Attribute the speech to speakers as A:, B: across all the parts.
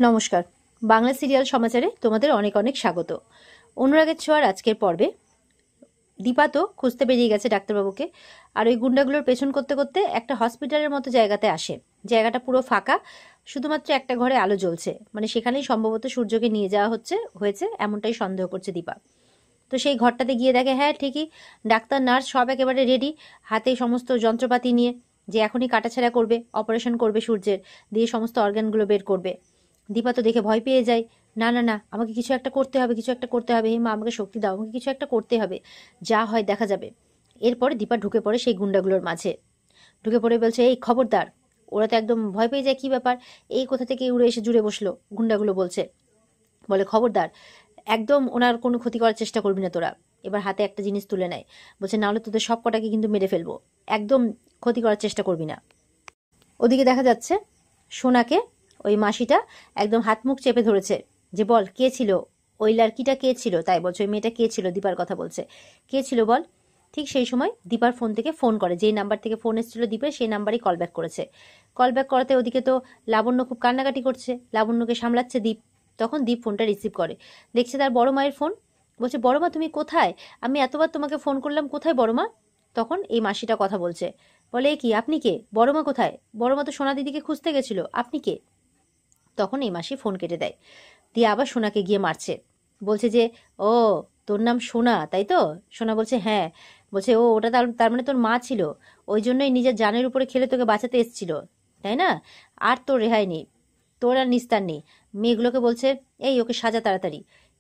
A: নমস্কার, বাংলা সিরিয়াল সমাচারে তোমাদের অনেক অনেক স্বাগত। অনুরাগের ছোঁয়ার আজকের পর্বে দীপা তো খুঁজতে বেরিয়ে গেছে ডাক্তারবাবুকে, আর ওই গুন্ডাগুলোর পেছন করতে করতে একটা হসপিটালের মতো জায়গাতে আসে। জায়গাটা পুরো ফাঁকা, শুধুমাত্র একটা ঘরে আলো জ্বলছে, মানে সেখানেই সম্ভবত সূর্যকে নিয়ে যাওয়া হয়েছে এমনটাই সন্দেহ করছে দীপা। তো সেই ঘরটাতে গিয়ে দেখে হ্যাঁ ঠিকই ডাক্তার নার্স সব একেবারে রেডি, হাতে সমস্ত যন্ত্রপাতি নিয়ে, যে এখনই কাটাছেঁড়া করবে, অপারেশন করবে সূর্যের, দিয়ে সমস্ত অর্গানগুলো বের করবে। দীপা তো দেখে ভয় পেয়ে যায়, না না না, আমাকে কিছু একটা করতে হবে, কিছু একটা করতে হবে, হে মা আমাকে শক্তি দাও, আমাকে কিছু একটা করতে হবে, যা হয় দেখা যাবে। এরপরে দীপা ঢুকে পড়ে সেই গুন্ডাগুলোর মাঝে, ঢুকে পড়ে বলছে এই খবরদার। ওরা তো একদম ভয় পেয়ে যায়, কি ব্যাপার, এই কোথা থেকে উড়ে এসে জুড়ে বসলো। গুন্ডাগুলো বলে খবরদার, একদম ওনার কোনো ক্ষতি করার চেষ্টা করবি না তোরা। এবার হাতে একটা জিনিস তুলে নেয়, বলছে নাহলে তোদের সব কটাকে কিন্তু মেরে ফেলবো, একদম ক্ষতি করার চেষ্টা করবি না। ওদিকে দেখা যাচ্ছে সোনাকে ওই মাসিটা একদম হাত মুখ চেপে ধরেছে, যে বল কে ছিল ওই লাড়কিটা, কে ছিল, তাই বলছে ওই মেয়েটা কে ছিল, দীপার কথা বলছে, কে ছিল বল। ঠিক সেই সময় দীপার ফোন থেকে ফোন করে, যেই নাম্বার থেকে ফোন এসেছিল দীপের সেই নাম্বারই কল ব্যাক করেছে। কল ব্যাক করাতে ওদিকে তো লাবণ্য খুব কান্নাকাটি করছে, লাবণ্যকে সামলাচ্ছে দীপ। তখন দীপ ফোনটা রিসিভ করে, দেখছে তার বড় মায়ের ফোন। বলছে বড় মা তুমি কোথায়, আমি এতবার তোমাকে ফোন করলাম, কোথায় বড় মা। তখন এই মাসিটা কথা বলছে, বলে কি আপনি কে, বড় মা কোথায়, বড় মা তো সোনা দিদিকে খুঁজতে গেছিল, আপনি কে। তখন এই মাসি ফোন কেটে দেয়, দিয়ে আবার সোনাকে গিয়ে মারছে, বলছে যে ও তোর নাম সোনা তাই তো। সোনা বলছে হ্যাঁ। বলছে ও ওটা তার মানে তোর মা ছিল, ওই জন্যই নিজের জানের উপরে খেলে তোকে বাঁচাতে এসেছিল, তাই না, আর তোর রেহাই নেই, তোর আর নিস্তার নেই। মেয়েগুলোকে বলছে এই ওকে সাজা তাড়াতাড়ি।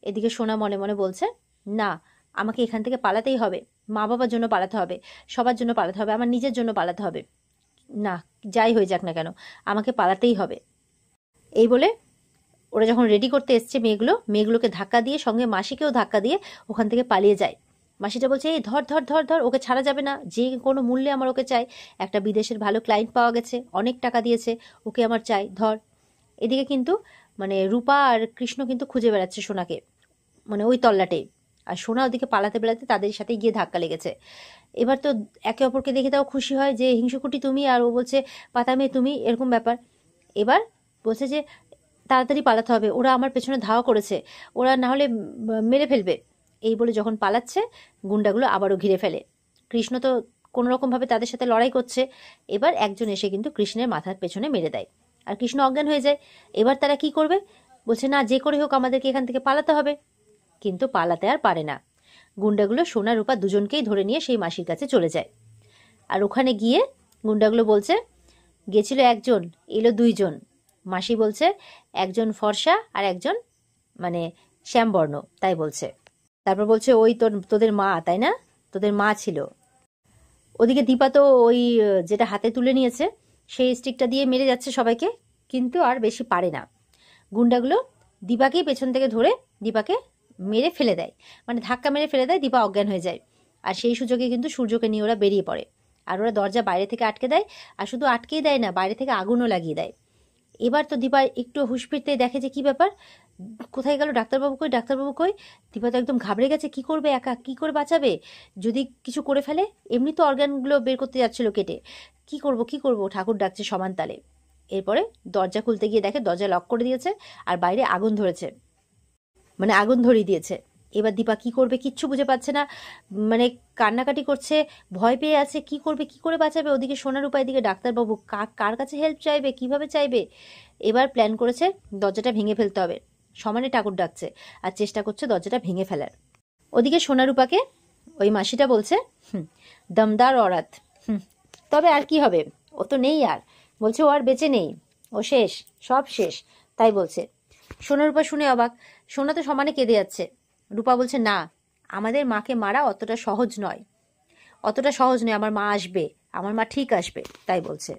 A: এদিকে সোনা মনে মনে বলছে না, আমাকে এখান থেকে পালাতেই হবে, মা বাবার জন্য পালাতে হবে, সবার জন্য পালাতে হবে, আমার নিজের জন্য পালাতে হবে, না যাই হয়ে যাক না কেন আমাকে পালাতেই হবে। এই বলে ওরা যখন রেডি করতে এসছে মেয়েগুলোকে ধাক্কা দিয়ে, সঙ্গে মাসিকেও ধাক্কা দিয়ে ওখান থেকে পালিয়ে যায়। মাসিটা বলছে এই ধর ধর ধর ধর, ওকে ছাড়া যাবে না, যে কোনো মূল্যে আমার ওকে চাই, একটা বিদেশের ভালো ক্লায়েন্ট পাওয়া গেছে, অনেক টাকা দিয়েছে, ওকে আমার চাই, ধর। এদিকে কিন্তু মানে রূপা আর কৃষ্ণ কিন্তু খুঁজে বেড়াচ্ছে সোনাকে, মানে ওই তল্লাটে। আর সোনা ওদিকে পালাতে বেড়াতে তাদের সাথে গিয়ে ধাক্কা লেগেছে। এবার তো একে অপরকে দেখে তাও খুশি হয় যে হিংসুকুটি তুমি, আর ও বলছে পাতা মেয়ে তুমি, এরকম ব্যাপার। এবার বলছে যে তাড়াতাড়ি পালাতে হবে, ওরা আমার পেছনে ধাওয়া করেছে, ওরা না হলে মেরে ফেলবে। এই বলে যখন পালাচ্ছে গুন্ডাগুলো আবারও ঘিরে ফেলে। কৃষ্ণ তো কোনো রকমভাবে তাদের সাথে লড়াই করছে, এবার একজন এসে কিন্তু কৃষ্ণের মাথার পেছনে মেরে দেয়, আর কৃষ্ণ অজ্ঞান হয়ে যায়। এবার তারা কি করবে, বলছে না যে করে হোক আমাদেরকে এখান থেকে পালাতে হবে, কিন্তু পালাতে আর পারে না। গুন্ডাগুলো সোনা রূপা দুজনকেই ধরে নিয়ে সেই মাসির কাছে চলে যায়। আর ওখানে গিয়ে গুন্ডাগুলো বলছে গেছিল একজন, এলো দুইজন। মাসি বলছে একজন ফর্সা আর একজন মানে শ্যামবর্ণ, তাই বলছে। তারপর বলছে ওই তোদের মা তাই না, তোদের মা ছিল। ওদিকে দীপা তো ওই যেটা হাতে তুলে নিয়েছে সেই স্টিকটা দিয়ে মেরে যাচ্ছে সবাইকে, কিন্তু আর বেশি পারে না। গুন্ডাগুলো দীপাকেই পেছন থেকে ধরে দীপাকে মেরে ফেলে দেয়, মানে ধাক্কা মেরে ফেলে দেয়, দীপা অজ্ঞান হয়ে যায়। আর সেই সুযোগে কিন্তু সূর্যকে নিয়ে ওরা বেরিয়ে পড়ে, আর ওরা দরজা বাইরে থেকে আটকে দেয়, আর শুধু আটকেই দেয় না, বাইরে থেকে আগুনও লাগিয়ে দেয়। এবার তো দীপা একটু হুঁশ ফিরতে দেখে যে কি ব্যাপার, কোথায় গেল ডাক্তারবাবু কই, ডাক্তারবাবু কই। দীপা তো একদম ঘাবড়ে গেছে, কি করবে, একা কি করে বাঁচাবে, যদি কিছু করে ফেলে। এমনি তো অর্গানগুলো বের করতে যাচ্ছিল কেটে, কি করব কি করব, ঠাকুর ডাকছে সমান তালে। এরপরে দরজা খুলতে গিয়ে দেখে দরজা লক করে দিয়েছে, আর বাইরে আগুন ধরেছে, মানে আগুন ধরিয়ে দিয়েছে। এবার দীপা কি করবে কিচ্ছু বুঝে পাচ্ছে না, মানে কান্নাকাটি করছে, ভয় পেয়ে আছে, কি করবে কি করে বাঁচাবে। ওদিকে সোনার উপায়, দিকে ডাক্তারবাবু, কার কাছে হেল্প চাইবে, কিভাবে চাইবে। এবার প্ল্যান করেছে দরজাটা ভেঙে ফেলতে হবে, সমানে ঠাকুর ডাকছে আর চেষ্টা করছে দরজাটা ভেঙে ফেলার। ওদিকে সোনারূপাকে ওই মাসিটা বলছে দমদার অরাত, তবে আর কি হবে, ও তো নেই আর, বলছে ও আর বেঁচে নেই, ও শেষ, সব শেষ, তাই বলছে। সোনারূপা শুনে অবাক, সোনা তো সমানে কেঁদে যাচ্ছে। রূপা বলছে না, আমাদের মাকে মারা অতটা সহজ নয়, অতটা সহজ নয়, আমার মা আসবে, আমার মা ঠিক আসবে, তাই বলছে।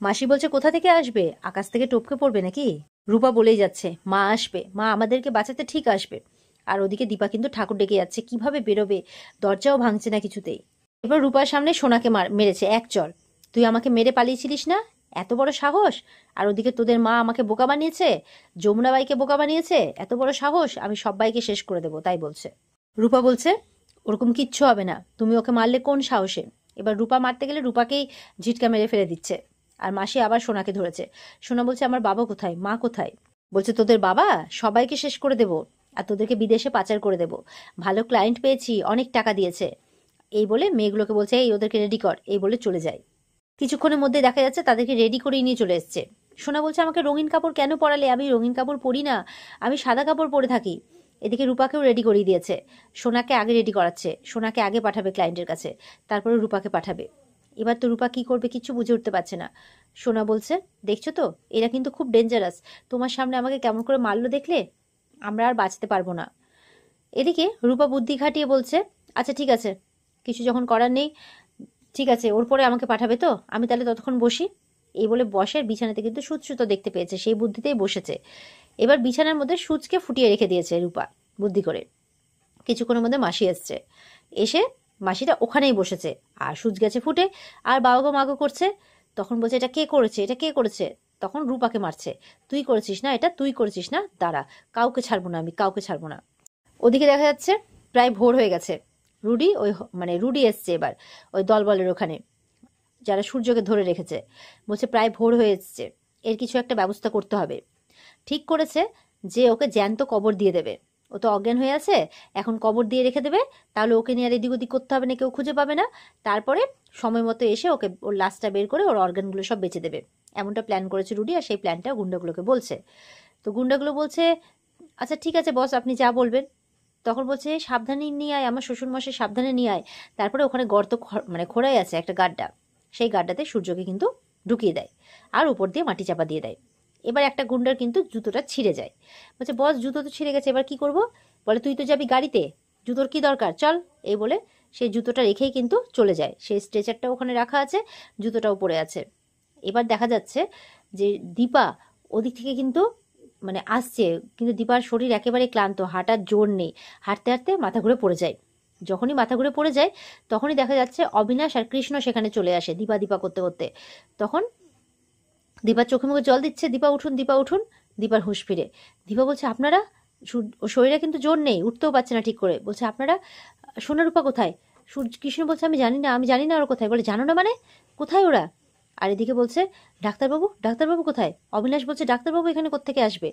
A: মাসি বলছে কোথা থেকে আসবে, আকাশ থেকে টপকে পড়বে নাকি। রূপা বলেই যাচ্ছে মা আসবে, মা আমাদেরকে বাঁচাতে ঠিক আসবে। আর ওদিকে দীপা কিন্তু ঠাকুর ডেকে যাচ্ছে, কিভাবে বেরোবে, দরজাও ভাঙছে না কিছুতেই। এবার রূপার সামনে সোনাকে মেরেছে এক চর, তুই আমাকে মেরে পালিয়েছিলিস না, এত বড় সাহস। আর ওদিকে তোদের মা আমাকে বোকা বানিয়েছে, যমুনাবাইকে বোকা বানিয়েছে, এত বড় সাহস, আমি সবাইকে শেষ করে দেবো, তাই বলছে। রূপা বলছে ওরকম কিচ্ছু হবে না, তুমি ওকে মারলে কোন সাহসে। এবার রূপা মারতে গেলে রূপাকেই ঝিটকা মেরে ফেলে দিচ্ছে। আর মাসি আবার সোনাকে ধরেছে, সোনা বলছে আমার বাবা কোথায়, মা কোথায়। বলছে তোদের বাবা সবাইকে শেষ করে দেব, আর তোদেরকে বিদেশে পাচার করে দেব, ভালো ক্লায়েন্ট পেয়েছি, অনেক টাকা দিয়েছে। এই বলে মেয়েগুলোকে বলছে এই ওদেরকে রেডি কর, এই বলে চলে যায়। কিছুক্ষণের মধ্যে দেখা যাচ্ছে তাদেরকে রেডি করেই নিয়ে চলে এসছে। সোনা বলছে আমাকে রঙিন কাপড় কেন পরালে, আমি রঙিন কাপড় পরি না, আমি সাদা কাপড় পরে থাকি। এদিকে রূপাকেও রেডি করিয়ে দিয়েছে। সোনাকে আগে রেডি করাচ্ছে, সোনাকে আগে পাঠাবে ক্লায়েন্টের কাছে, তারপরে রূপাকে পাঠাবে। এবার তো রূপা কি করবে কিচ্ছু বুঝে উঠতে পারছে না। সোনা বলছে দেখছো তো এরা কিন্তু খুব ডেঞ্জারাস, তোমার সামনে আমাকে কেমন করে মারলো দেখলে, আমরা আর বাঁচতে পারবো না। এদিকে রূপা বুদ্ধি খাটিয়ে বলছে আচ্ছা ঠিক আছে, কিছু যখন করার নেই, ঠিক আছে ওর পরে আমাকে পাঠাবে তো, আমি তাহলে ততক্ষণ বসি। এই বলে বসে বিছানাতে কিন্তু সুচ সুতো দেখতে পেয়েছে, সেই বুদ্ধিতেই বসেছে। এবার বিছানার মধ্যে সুচকে ফুটিয়ে রেখে দিয়েছে রূপা বুদ্ধি করে। কিছুক্ষণের মধ্যে মাসি এসছে, এসে মাসিটা ওখানেই বসেছে, আর সুচ গেছে ফুটে, আর বাবাগো মাগো করছে। তখন বলছে এটা কে করেছে, এটা কে করেছে, তখন রূপাকে মারছে, তুই করেছিস না, এটা তুই করেছিস না, দাঁড়া, কাউকে ছাড়বো না, আমি কাউকে ছাড়বো না। ওদিকে দেখা যাচ্ছে প্রায় ভোর হয়ে গেছে। রুডি রুডি এসছে এবার ওই দলবলের ওখানে, যারা সূর্যকে ধরে রেখেছে। বলছে প্রায় ভোর হয়ে এসছে, এর কিছু একটা ব্যবস্থা করতে হবে। ঠিক করেছে যে ওকে জ্যান্ত কবর দিয়ে দেবে, ও তো অজ্ঞান হয়ে আছে, এখন কবর দিয়ে রেখে দেবে, তাহলে ওকে নিয়ে আর এদিক ওদিক করতে হবে না, কেউ খুঁজে পাবে না। তারপরে সময় মতো এসে ওকে ওর লাশটা বের করে ওর অর্গানগুলো সব বেঁচে দেবে। এমনটা প্ল্যান করেছে রুডি, আর সেই প্ল্যানটা গুন্ডাগুলোকে বলছে। তো গুন্ডাগুলো বলছে আচ্ছা ঠিক আছে বস, আপনি যা বলবেন। তখন বলছে সাবধানে নিয়ে আয়, আমার শ্বশুরমশাই সাবধানে নিয়ে আয়। তারপরে ওখানে গর্ত খোঁড়াই আছে একটা গাড্ডা, সেই গাড্ডাতে সূর্যকে কিন্তু ঢুকিয়ে দেয়, আর উপর দিয়ে মাটি চাপা দিয়ে দেয়। এবার একটা গুন্ডার কিন্তু জুতোটা ছিঁড়ে যায়। বলছে বস জুতো তো ছিঁড়ে গেছে, এবার কি করব? বলে তুই তো যাবি গাড়িতে, জুতোর কি দরকার, চল। এই বলে সেই জুতোটা রেখেই কিন্তু চলে যায়। সেই স্ট্রেচারটা ওখানে রাখা আছে, জুতোটাও পড়ে আছে। এবার দেখা যাচ্ছে যে দীপা ওদিক থেকে কিন্তু আসছে, কিন্তু দীপার শরীর একেবারে ক্লান্ত, হাঁটার জোর নেই, হাঁটতে হাঁটতে মাথা ঘুরে পড়ে যায়। যখনই মাথা ঘুরে পড়ে যায় তখনই দেখা যাচ্ছে অবিনাশ আর কৃষ্ণ সেখানে চলে আসে দীপা দীপা করতে করতে। তখন দীপার চোখে মুখে জল দিচ্ছে, দীপা উঠুন, দীপা উঠুন। দীপার হুঁশ ফিরে। দীপা বলছে আপনারা, শরীরে কিন্তু জোর নেই, উঠতেও পারছে না ঠিক করে। বলছে আপনারা, সোনারূপা কোথায়? কৃষ্ণ বলছে আমি জানি না, আমি জানি না ওরা কোথায়। বলে জানো না মানে, কোথায় ওরা? আর এদিকে বলছে ডাক্তারবাবু, ডাক্তারবাবু কোথায়? অবিনাশ বলছে ডাক্তারবাবু এখানে কোত্থেকে আসবে?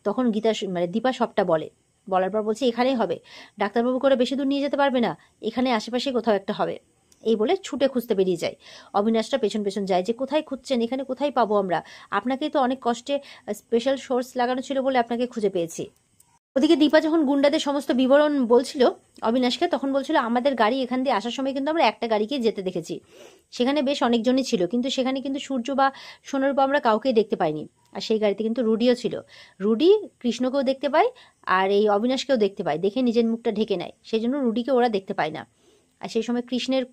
A: তখন গীতা দীপা সবটা বলে, বলার পর বলছে এখানেই হবে, ডাক্তারবাবু করে বেশি দূর নিয়ে যেতে পারবে না, এখানে আশেপাশে কোথাও একটা হবে। এই বলে ছুটে খুঁজতে বেরিয়ে যায়। অবিনাশটা পেছন পেছন যায় যে কোথায় খুঁজছেন, এখানে কোথায় পাবো আমরা, আপনাকেই তো অনেক কষ্টে স্পেশাল সোর্স লাগানো ছিল বলে আপনাকে খুঁজে পেয়েছি। ওদিকে দীপা যখন গুন্ডাদের সমস্ত বিবরণ বলছিল অবিনাশকে, তখন বলছিল আমাদের গাড়ি এখান দিয়ে আসার সময় কিন্তু আমরা একটা গাড়িকে যেতে দেখেছি, সেখানে বেশ অনেকজনই ছিল, কিন্তু সেখানে কিন্তু সূর্য বা সোনারূপা আমরা কাউকেই দেখতে পাইনি। আর সেই গাড়িতে কিন্তু রুডিও ছিল, রুডি কৃষ্ণকেও দেখতে পায় আর এই অবিনাশকেও দেখতে পায়, দেখে নিজের মুখটা ঢেকে নেয়, সেই জন্য রুডিকে ওরা দেখতে পায় না। আর সেই সময় কৃষ্ণের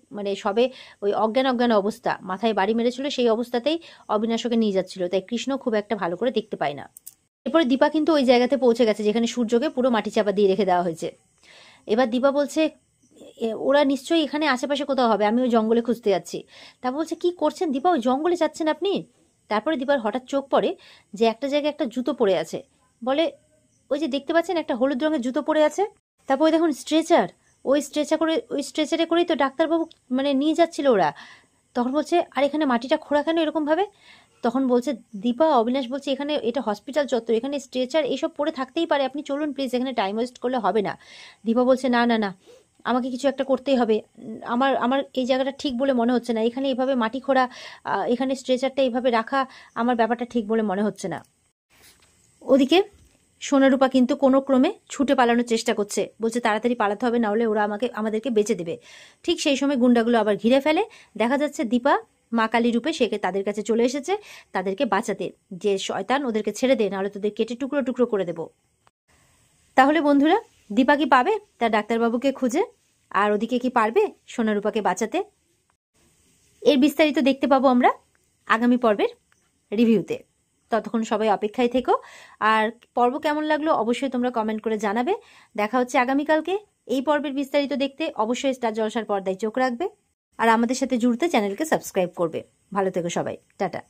A: সবে ওই অজ্ঞান অজ্ঞান অবস্থা, মাথায় বাড়ি মেরেছিল, সেই অবস্থাতেই অবিনাশকে নিয়ে যাচ্ছিল, তাই কৃষ্ণ খুব একটা ভালো করে দেখতে পায় না। এরপরে দীপা কিন্তু ওই জায়গাতে পৌঁছে গেছে যেখানে সূর্যকে পুরো মাটি চাপা দিয়ে রেখে দেওয়া হয়েছে। এবার দীপা বলছে ওরা নিশ্চয়ই এখানে আশেপাশে কোথাও হবে, আমি ওই জঙ্গলে খুঁজতে যাচ্ছি। তারপর বলছে কি করছেন দীপা, ওই জঙ্গলে যাচ্ছেন আপনি? তারপরে দীপার হঠাৎ চোখ পড়ে যে একটা জায়গায় একটা জুতো পড়ে আছে। বলে ওই যে দেখতে পাচ্ছেন একটা হলুদ রঙের জুতো পড়ে আছে। তারপরে দেখুন স্ট্রেচার, ওই স্ট্রেচারে করেই তো ডাক্তারবাবু নিয়ে যাচ্ছিল ওরা। তখন বলছে আর এখানে মাটিটা খোঁড়া কেন এরকম ভাবে? তখন বলছে দীপা, অবিনাশ বলছে এখানে এটা হসপিটাল চত্বর, এখানে স্ট্রেচার এইসব পড়ে থাকতেই পারে, আপনি চলুন প্লিজ, এখানে টাইম ওয়েস্ট করলে হবে না। দীপা বলছে না না না, আমাকে কিছু একটা করতেই হবে, আমার আমার এই জায়গাটা ঠিক বলে মনে হচ্ছে না, এখানে এইভাবে মাটি খোঁড়া, এখানে স্ট্রেচারটা এইভাবে রাখা, আমার ব্যাপারটা ঠিক বলে মনে হচ্ছে না। ওদিকে সোনারূপা কিন্তু কোনো ক্রমে ছুটে পালানোর চেষ্টা করছে, বলছে তাড়াতাড়ি পালাতে হবে, না হলে ওরা আমাদেরকে বেঁচে দেবে। ঠিক সেই সময় গুন্ডাগুলো আবার ঘিরে ফেলে। দেখা যাচ্ছে দীপা মা কালী রূপে সেকে তাদের কাছে চলে এসেছে তাদেরকে বাঁচাতে, যে শয়তান ওদেরকে ছেড়ে দে, নাহলে তোদের কেটে টুকরো টুকরো করে দেব। তাহলে বন্ধুরা, দীপা কি পাবে তার ডাক্তারবাবুকে খুঁজে, আর ওদিকে কি পারবে সোনারূপাকে বাঁচাতে? এর বিস্তারিত দেখতে পাবো আমরা আগামী পর্বের রিভিউতে। ততক্ষণ সবাই অপেক্ষায় থেকো, আর পর্ব কেমন লাগলো অবশ্যই তোমরা কমেন্ট করে জানাবে। দেখা হচ্ছে আগামীকালকে। এই পর্বের বিস্তারিত দেখতে অবশ্যই স্টার জলসার পর্দায় চোখ রাখবে, আর আমাদের সাথে জুড়তে চ্যানেলকে সাবস্ক্রাইব করবে। ভালো থেকো সবাই, টাটা।